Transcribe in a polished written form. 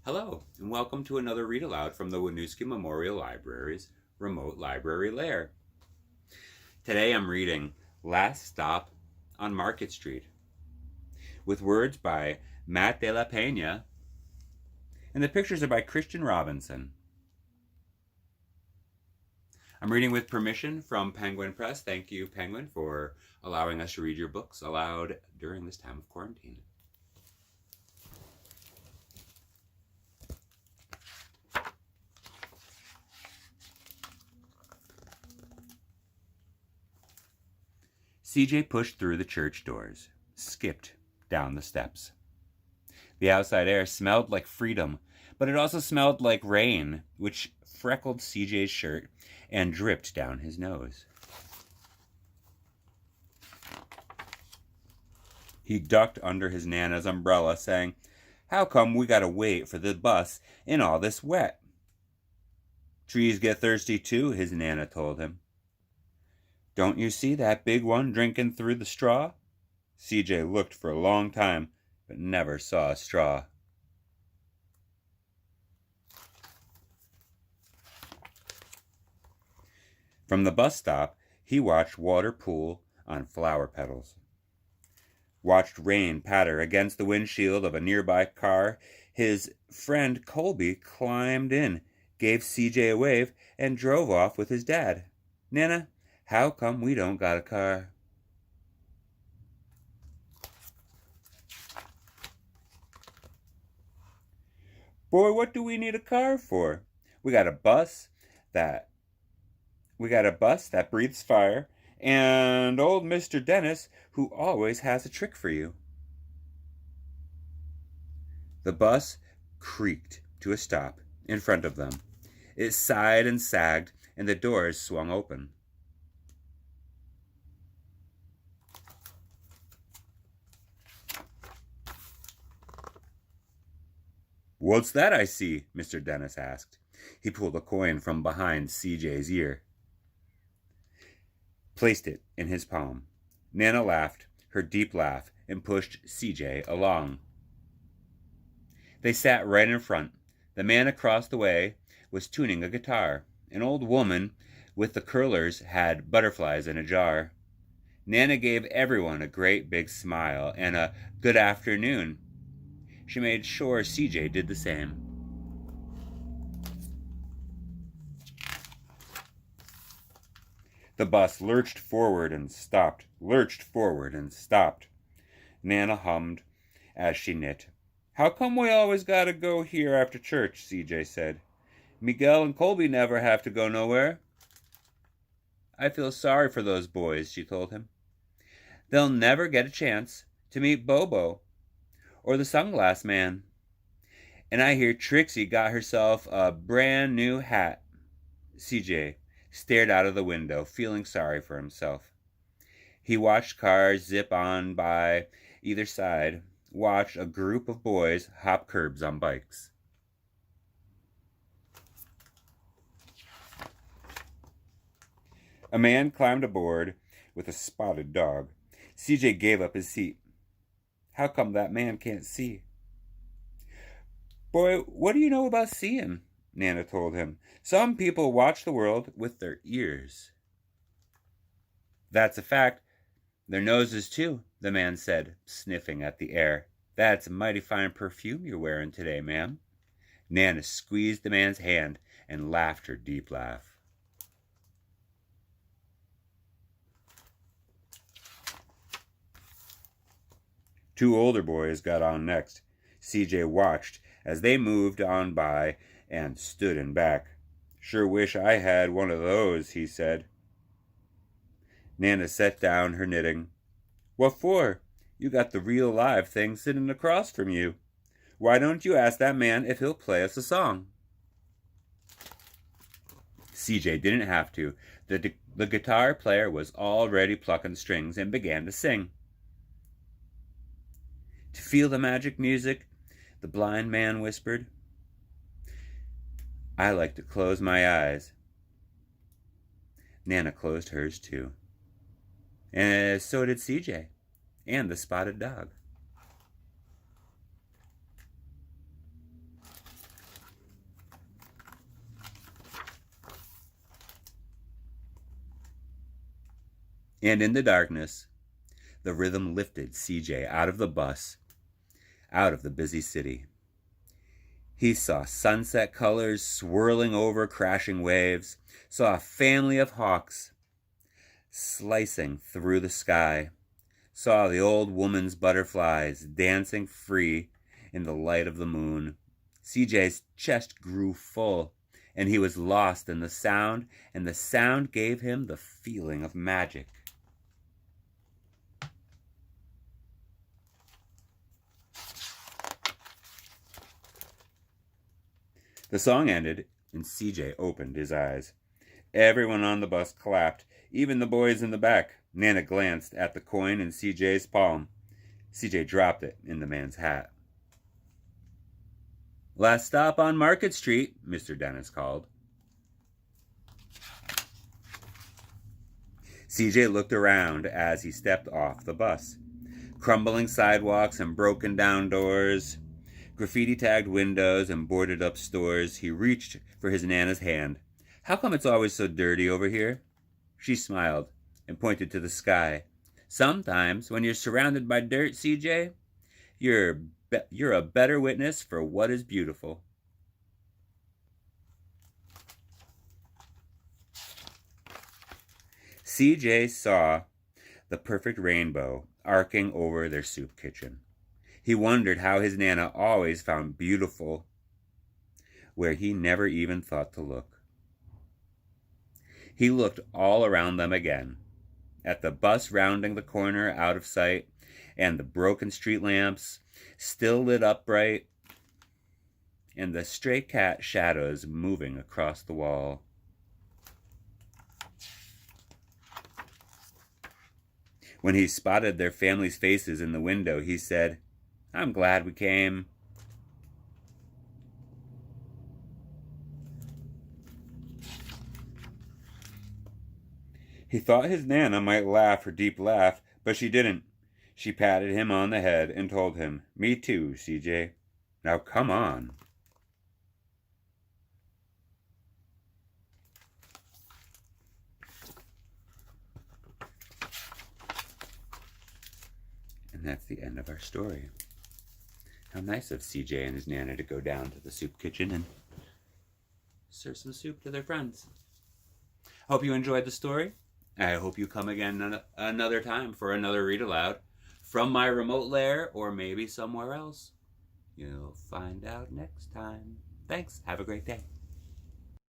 Hello, and welcome to another read aloud from the Winooski Memorial Library's remote library lair. Today I'm reading Last Stop on Market Street with words by Matt de la Peña, and the pictures are by Christian Robinson. I'm reading with permission from Penguin Press. Thank you, Penguin, for allowing us to read your books aloud during this time of quarantine. CJ pushed through the church doors, skipped down the steps. The outside air smelled like freedom, but it also smelled like rain, which freckled CJ's shirt and dripped down his nose. He ducked under his Nana's umbrella, saying, "How come we gotta wait for the bus in all this wet?" "Trees get thirsty too," his Nana told him. "Don't you see that big one drinking through the straw?" CJ looked for a long time, but never saw a straw. From the bus stop, he watched water pool on flower petals, watched rain patter against the windshield of a nearby car. His friend Colby climbed in, gave CJ a wave, and drove off with his dad. "Nana, how come we don't got a car?" "Boy, what do we need a car for? We got a bus that breathes fire, and old Mr. Dennis, who always has a trick for you." The bus creaked to a stop in front of them. It sighed and sagged, and the doors swung open. "What's that I see?" Mr. Dennis asked. He pulled a coin from behind CJ's ear, placed it in his palm. Nana laughed, her deep laugh, and pushed CJ along. They sat right in front. The man across the way was tuning a guitar. An old woman with the curlers had butterflies in a jar. Nana gave everyone a great big smile and a good afternoon. She made sure CJ did the same. The bus lurched forward and stopped, lurched forward and stopped. Nana hummed as she knit. "How come we always gotta go here after church?" CJ said. "Miguel and Colby never have to go nowhere." "I feel sorry for those boys," she told him. "They'll never get a chance to meet Bobo or the sunglass man. And I hear Trixie got herself a brand new hat." CJ stared out of the window, feeling sorry for himself. He watched cars zip on by either side, watched a group of boys hop curbs on bikes. A man climbed aboard with a spotted dog. CJ gave up his seat. "How come that man can't see?" "Boy, what do you know about seeing?" Nana told him. "Some people watch the world with their ears." "That's a fact. Their noses, too," the man said, sniffing at the air. "That's a mighty fine perfume you're wearing today, ma'am." Nana squeezed the man's hand and laughed her deep laugh. Two older boys got on next. CJ watched as they moved on by and stood in back. "Sure wish I had one of those," he said. Nana set down her knitting. "What for? You got the real live thing sitting across from you. Why don't you ask that man if he'll play us a song?" CJ didn't have to. The guitar player was already plucking strings and began to sing. "To feel the magic music," the blind man whispered, "I like to close my eyes." Nana closed hers too. And so did CJ and the spotted dog. And in the darkness, the rhythm lifted CJ out of the bus, out of the busy city. He saw sunset colors swirling over crashing waves, saw a family of hawks slicing through the sky, saw the old woman's butterflies dancing free in the light of the moon. CJ's chest grew full, and he was lost in the sound, and the sound gave him the feeling of magic. The song ended, and CJ opened his eyes. Everyone on the bus clapped, even the boys in the back. Nana glanced at the coin in CJ's palm. CJ dropped it in the man's hat. "Last stop on Market Street," Mr. Dennis called. CJ looked around as he stepped off the bus. Crumbling sidewalks and broken down doors, graffiti-tagged windows and boarded-up stores. He reached for his Nana's hand. "How come it's always so dirty over here?" She smiled and pointed to the sky. "Sometimes, when you're surrounded by dirt, CJ, you're a better witness for what is beautiful." CJ saw the perfect rainbow arcing over their soup kitchen. He wondered how his Nana always found beautiful where he never even thought to look. He looked all around them again, at the bus rounding the corner out of sight, and the broken street lamps still lit up bright, and the stray cat shadows moving across the wall. When he spotted their family's faces in the window, he said, "I'm glad we came." He thought his Nana might laugh her deep laugh, but she didn't. She patted him on the head and told him, "Me too, CJ. Now come on." And that's the end of our story. How nice of CJ and his Nana to go down to the soup kitchen and serve some soup to their friends. Hope you enjoyed the story. I hope you come again another time for another read aloud from my remote lair or maybe somewhere else. You'll find out next time. Thanks. Have a great day.